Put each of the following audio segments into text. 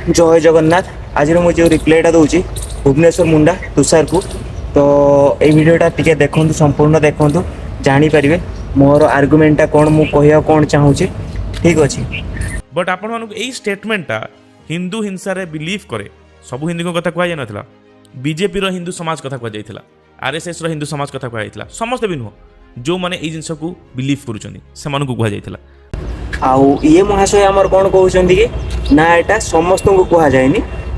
जय जगन्नाथ। आज मुझे रिप्लाईटा दूसरी भुवनेश्वर मुंडा तुषार को। तो ये वीडियोटा टिके देखूँ, संपूर्ण देखूँ, जानीपर मोर आर्गुमेंटा कौन मु कह कौन चाहूँगी। ठीक अच्छे बट आपण मानक यही स्टेटमेंटा हिंदू हिंसा रे बिलीव करे सबू हिंदू कथा कह ना बीजेपी रो हिंदू समाज कथा कह आरएसएस रो हिंदू समाज कथा कह समस्ते भी नुह जो मैंने ये जिनस को बिलीव करुँच आउ ये महाशय आमर कौन कहते कि ना एटा समस्त को कह जाए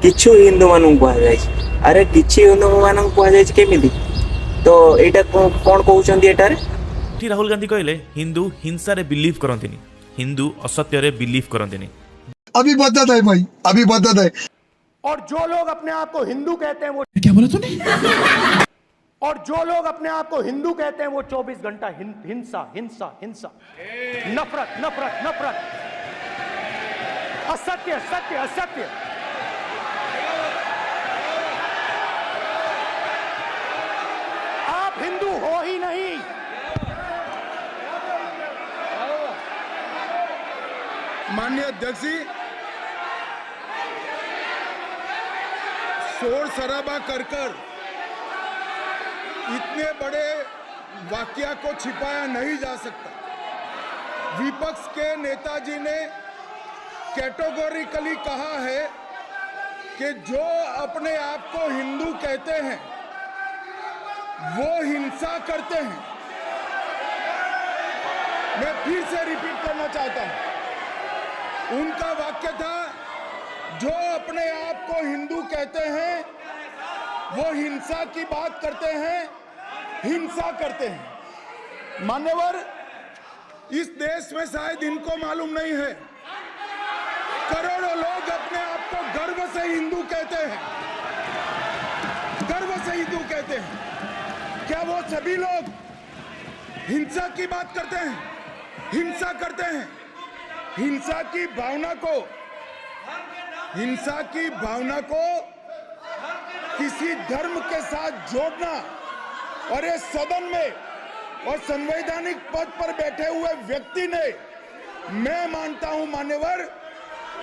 किछु हिंदू मान कह अरे किछि हिंदू मान कह केमी तो यहाँ कौन कहते एटारे राहुल गांधी कहले हिंदू हिंसा रे बिलीव करंतिनी हिंदू असत्य रे बिलीव करंतिनी। अभी बदत है भाई, अभी बदत है। और जो लोग अपने आप को हिंदू कहते हैं वो क्या बोला तूने? और जो लोग अपने आप को हिंदू कहते हैं वो 24 घंटा हिंसा हिंसा हिंसा, नफरत नफरत नफरत, असत्य सत्य असत्य। आप हिंदू हो ही नहीं। माननीय अध्यक्ष जी, शोर शराबा कर इतने बड़े वाकया को छिपाया नहीं जा सकता। विपक्ष के नेताजी ने कैटेगोरिकली कहा है कि जो अपने आप को हिंदू कहते हैं वो हिंसा करते हैं। मैं फिर से रिपीट करना चाहता हूं, उनका वाक्य था जो अपने आप को हिंदू कहते हैं वो हिंसा की बात करते हैं, हिंसा करते हैं। मान्यवर, इस देश में शायद इनको मालूम नहीं है, करोड़ों लोग अपने आप को गर्व से हिंदू कहते हैं, गर्व से हिंदू कहते हैं। क्या वो सभी लोग हिंसा की बात करते हैं, हिंसा करते हैं? हिंसा की भावना को किसी धर्म के साथ जोड़ना और इस सदन में और संवैधानिक पद पर बैठे हुए व्यक्ति ने, मैं मानता हूं मान्यवर,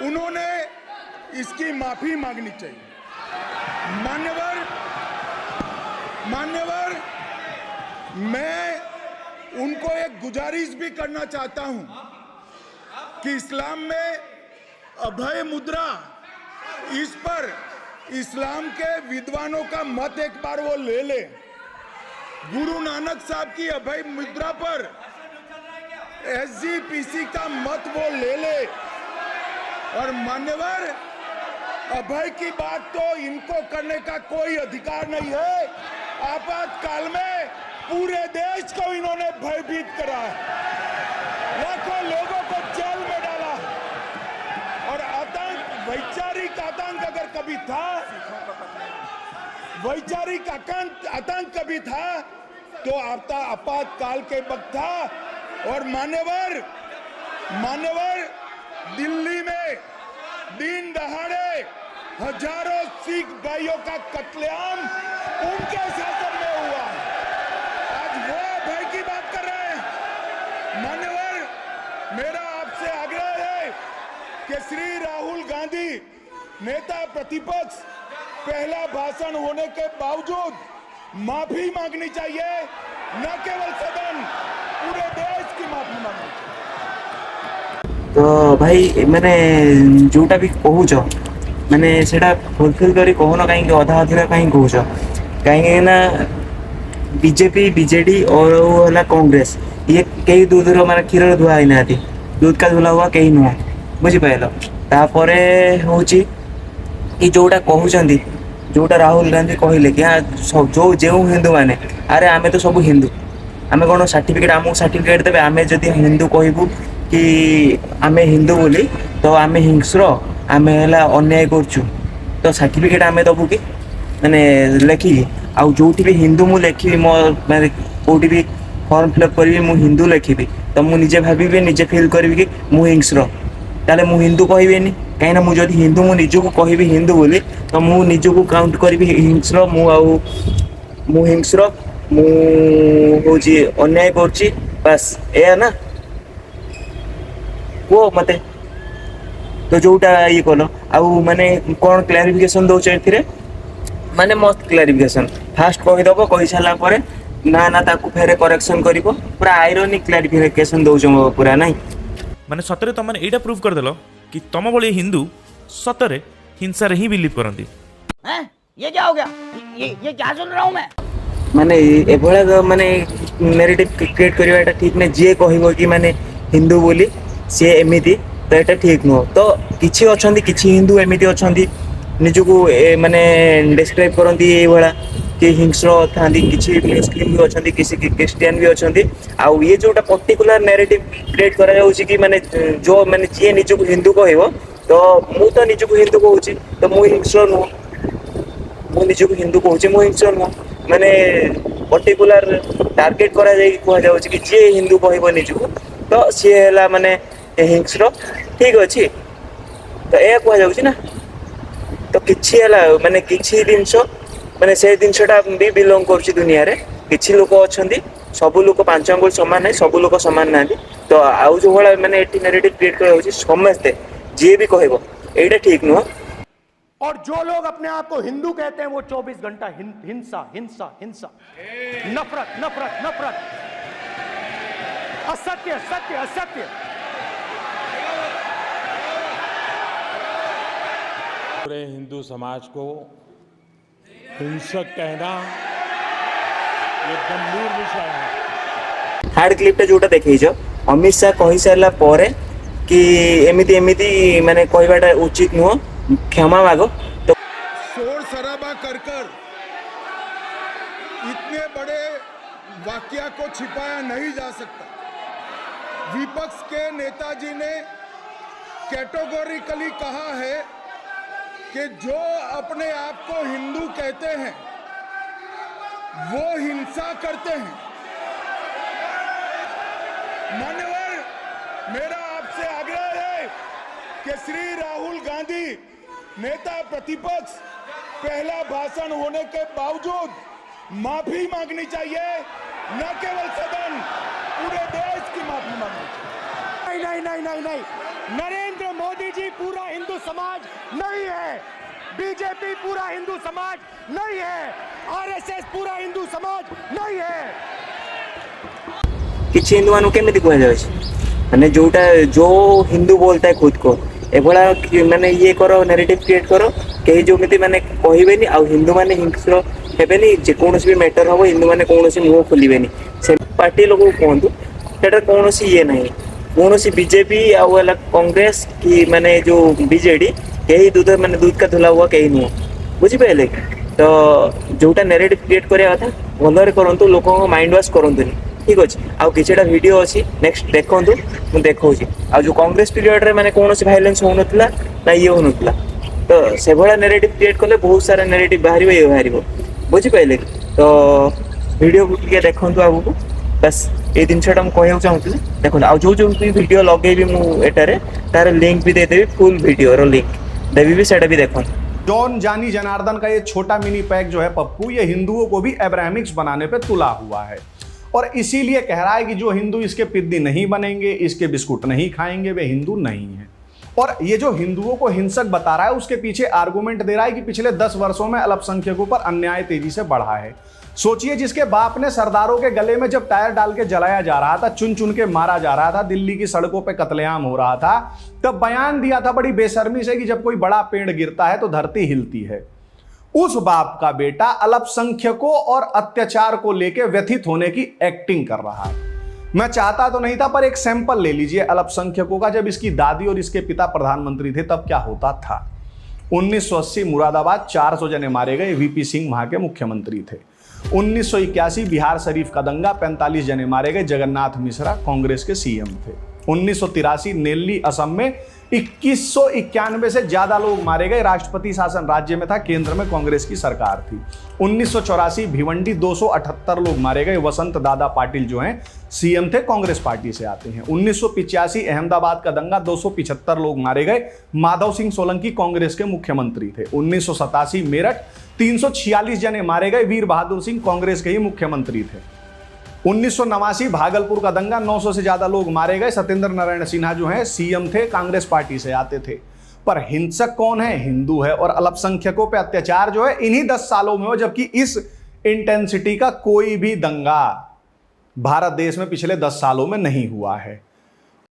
उन्होंने इसकी माफी मांगनी चाहिए। मान्यवर, मैं उनको एक गुजारिश भी करना चाहता हूं कि इस्लाम में अभय मुद्रा, इस पर इस्लाम के विद्वानों का मत एक बार वो ले ले। गुरु नानक साहब की अभय मुद्रा पर एसजीपीसी का मत वो ले ले। और मान्यवर, अभय की बात तो इनको करने का कोई अधिकार नहीं है। आपातकाल में पूरे देश को इन्होंने भयभीत करा है, लाखों लोगों को जेल में डाला है। और आतंक, वैचारिक आतंक अगर कभी था, वैचारिक आतंक कभी था तो आपातकाल के वक्त था। और मान्यवर, दिल्ली में दिन दहाड़े हजारों सिख भाइयों का कत्लेआम उनके शासन में हुआ। आज वो भय की बात कर रहे हैं। मान्यवर, मेरा आपसे आग्रह है कि श्री राहुल गांधी, नेता प्रतिपक्ष, पहला भाषण होने के बावजूद माफी मांगनी चाहिए, न केवल सदन, पूरे देश की माफी मांगनी चाहिए। तो भाई मैंने जोटा भी कहूच मैंने सेटा फुलफिल करी कहून कहीं अधा अधूरा कहीं कहूच कहीं ना बीजेपी बीजेडी और है कांग्रेस ये कई दूधर माने क्षीर धुआ ही ना दूध का धुला हुआ कहीं नुह बुझिपाल। तापर हूँ कि जोटा कहते जोटा राहुल गांधी कहले कि हाँ जो हिंदू मैंने अरे आमे तो सब हिंदू आमे कौन सर्टिफिकेट आमको सर्टिफिकेट देवे आमे जदि हिंदू कहबू कि आमे हिंदू बोली तो आमे हिंस्र आमे है अन्याय करचु तो सर्टिफिकेट आमे दबू कि मैंने लेखिकी आउ जो भी हिंदू मु लेखी मो मैंने कौटी भी फॉर्म फिलअप करी मु हिंदू लेखी तो मुझे भावी निजे फिल करी कि मु हिंस्र ताले मु हिंदू कहबेनी कहीं मुझे हिंदू मु निजको कहबी हिंदू बोली तो मु निजको काउंट करी हिंस्र मु हिंस्र मु हूँ अन्याय कर बस ए ना वो मते तो जोटा ये कल आउ माने कौन क्लारिफिकेशन दौच ए माने मस्त क्लारिफिकेशन फास्ट कहीदब कही सारा पर ना ना ताकू फेरे करेक्शन करिवो पूरा आयरनिक क्लारिफिकेशन दौच पूरा नहीं ମାନେ ସତରେ ତମମାନେ ଏଇଟା ପ୍ରୁଭ୍ କରିଦେଲ କି ତମ ଭଳି ହିନ୍ଦୁ ସତରେ ହିଂସାରେ ହିଁ ବିଲିଭ୍ କରନ୍ତି। हैं? ये क्या हो गया? ये क्या सुन रहा हूँ मैं? माने एभला माने नैरेटिव क्रिएट करवाटा ठीक ना जे कहबो कि माने हिंदू बोली से एमिति तो एटा ठीक नो तो किछि अछंती किछि हिंदू एमिति अछंती निजको माने डिस्क्राइब करंती ए भला कि हिंस्र थांदी किछि मुस्लिम भी अछंती किछि क्रिश्चियन भी अछंती आ ये जोटा पर्टिकुलर नैरेटिव क्रिएट करा जाउछि कि माने जो माने जे निजको हिंदू कहबो तो मु तो निजको हिंदू कहउछि तो मु हिंस्र नो मु निजको हिंदू कहउछि मु हिंस्र नो माने पर्टिकुलर टार्गेट करा जाय कह जाउछि कि जे हिंदू कहबो निजको तो सी हैला माने हिंस्र ठीक अछि तो ए कह जाउछि ना तो किछि हैला माने किछि दिनसो माने से दिनसटा भी बिलोंग करछि दुनिया रे किछि लोक अछंती सब लोक पांच अंगुल समान नहीं सब लोक समान नांदी तो आउ जो होला माने एटी नैरेटिव क्रिएट करा जाउछि समझते जे भी कहबो एटा ठीक नो और जो लोग अपने आप को हिंदू कहते हैं वो 24 घंटा हिंसा हिंसा हिंसा नफरत नफरत नफरत असत्य सत्य असत्य पूरे हिंदू समाज को हिंसक कहना ये गंभीर विषय है। हार्ड क्लिपटा जोटा देखैछ अमित शाह कहि सारला परे कि एमिति एमिति माने कहबाटा उचित नुह क्षमा मागो तो शोर शराबा कर इतने बड़े वाकया को छिपाया नहीं जा सकता। विपक्ष के नेताजी ने कैटेगोरिकली कहा है कि जो अपने आप को हिंदू कहते हैं वो हिंसा करते हैं। मान्यवर, मेरा आपसे आग्रह है कि श्री राहुल गांधी नेता प्रतिपक्ष पहला भाषण होने के बावजूद माफी मांगनी चाहिए, न केवल सदन पूरे देश की माफी मांगनी चाहिए। नहीं नहीं नहीं नहीं नरेंद्र मोदी जी पूरा हिंदू समाज नहीं है, बीजेपी पूरा हिंदू समाज नहीं है, आरएसएस पूरा हिंदू समाज नहीं है। किछि हिंदू मानु केमिति कह जाउछि माने जोटा जो हिंदू बोलता है खुद को एभला माने ये करो नैरेटिव क्रिएट करो कहीं जोमिति माने कहबेनी आ हिंदू माने हिंस्र हेबेनी जे कोनोसी भी मैटर हो हिंदू माने कोनोसी मुंह खोलिबेनी से पार्टी लोग कहंतु सेटा कोनोसी ये नहीं कोनोसी बीजेपी आ वाला कांग्रेस की माने जो बीजेडी कहीं दूध माने दूध का धुला हुआ कहीं नुह बुझी पाइले तो जोटा नैरेटिव क्रिएट करिया कथा भलरे करंतु लोगों को माइंड वॉश करंतुनी ठीक अच्छे आउ किछटा वीडियो अच्छी नेक्स्ट देखंतु मु देखौछि आ जो कांग्रेस पीरियड रे माने कोनोसी वायलेंस होनथला ना ये होनथला तो से भला नैरेटिव क्रिएट कले बहुत सारा नैरेटिव बाहरिबो ये बाहरिबो बुझी पाइले तो वीडियो को के देखंतु आगु बस ए दिन छडा हम कहउ चाहूतले देखो आ जो जो वीडियो लगेबी मु एटारे तार लिंक भी दे देबी फुल वीडियो रो लिंक देबी भी सेटा भी देखो डॉन जानी जनार्दन का ये छोटा मिनी पैक जो है पप्पू ये हिंदुओं को भी एब्राहमिक्स बनाने पे तुला हुआ है और इसीलिए कह रहा है कि जो हिंदू इसके पिद्दी नहीं बनेंगे इसके बिस्कुट नहीं खाएंगे वे हिंदू नहीं हैं। और ये जो हिंदुओं को हिंसक बता रहा है उसके पीछे आर्गुमेंट दे रहा है कि पिछले 10 वर्षों में अल्पसंख्यकों पर अन्याय तेजी से बढ़ा है। सोचिए जिसके बाप ने सरदारों के गले में जब टायर डाल के जलाया जा रहा था, चुन चुन के मारा जा रहा था, दिल्ली की सड़कों पे कत्लेआम हो रहा था, तब बयान दिया था बड़ी बेशर्मी से कि जब कोई बड़ा पेड़ गिरता है तो धरती हिलती है। उस बाप का बेटा अल्पसंख्यकों और अत्याचार को लेकर व्यथित होने की एक्टिंग कर रहा है। मैं चाहता तो नहीं था पर एक सैंपल ले लीजिए अल्पसंख्यकों का। जब इसकी दादी और इसके पिता प्रधानमंत्री थे तब क्या होता था। 1980 मुरादाबाद 400 जने मारे गए, वीपी सिंह वहां के मुख्यमंत्री थे। 1981 बिहार शरीफ का दंगा, 45 जने मारे गए, जगन्नाथ मिश्रा कांग्रेस के सीएम थे। 1983 नेल्ली असम में 2191 से ज्यादा लोग मारे गए, राष्ट्रपति शासन राज्य में था, केंद्र में कांग्रेस की सरकार थी। 1984 भिवंडी 278 लोग मारे गए, वसंत दादा पाटिल जो हैं सीएम थे, कांग्रेस पार्टी से आते हैं। 1985 अहमदाबाद का दंगा 275 लोग मारे गए, माधव सिंह सोलंकी कांग्रेस के मुख्यमंत्री थे। 1987 मेरठ 346 जने मारे गए, वीर बहादुर सिंह कांग्रेस के ही मुख्यमंत्री थे। 1989 भागलपुर का दंगा 900 से ज्यादा लोग मारे गए, सत्येंद्र नारायण सिन्हा जो हैं सीएम थे, कांग्रेस पार्टी से आते थे। पर हिंसक कौन है? हिंदू है। और अल्पसंख्यकों पे अत्याचार जो है इन्हीं 10 सालों में हो, जबकि इस इंटेंसिटी का कोई भी दंगा भारत देश में पिछले 10 सालों में नहीं हुआ है।